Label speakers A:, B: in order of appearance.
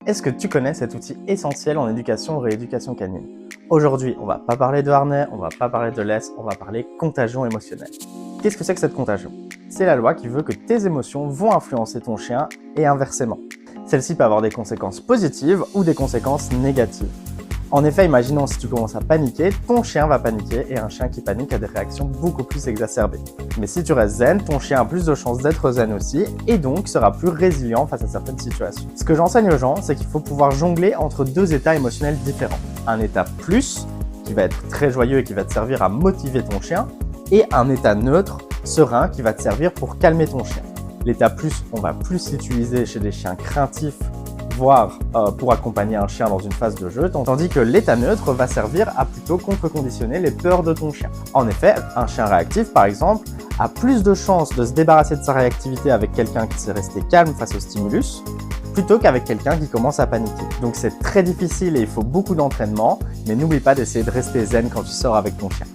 A: Est-ce que tu connais cet outil essentiel en éducation ou rééducation canine? Aujourd'hui, on va pas parler de harnais, on va pas parler de laisse, on va parler contagion émotionnelle. Qu'est-ce que c'est que cette contagion? C'est la loi qui veut que tes émotions vont influencer ton chien et inversement. Celle-ci peut avoir des conséquences positives ou des conséquences négatives. En effet, imaginons si tu commences à paniquer, ton chien va paniquer et un chien qui panique a des réactions beaucoup plus exacerbées. Mais si tu restes zen, ton chien a plus de chances d'être zen aussi et donc sera plus résilient face à certaines situations. Ce que j'enseigne aux gens, c'est qu'il faut pouvoir jongler entre deux états émotionnels différents. Un état plus, qui va être très joyeux et qui va te servir à motiver ton chien, et un état neutre, serein, qui va te servir pour calmer ton chien. L'état plus, on va plus l'utiliser chez des chiens craintifs, voire pour accompagner un chien dans une phase de jeu, tandis que l'état neutre va servir à plutôt contre-conditionner les peurs de ton chien. En effet, un chien réactif, par exemple, a plus de chances de se débarrasser de sa réactivité avec quelqu'un qui s'est resté calme face au stimulus, plutôt qu'avec quelqu'un qui commence à paniquer. Donc c'est très difficile et il faut beaucoup d'entraînement, mais n'oublie pas d'essayer de rester zen quand tu sors avec ton chien.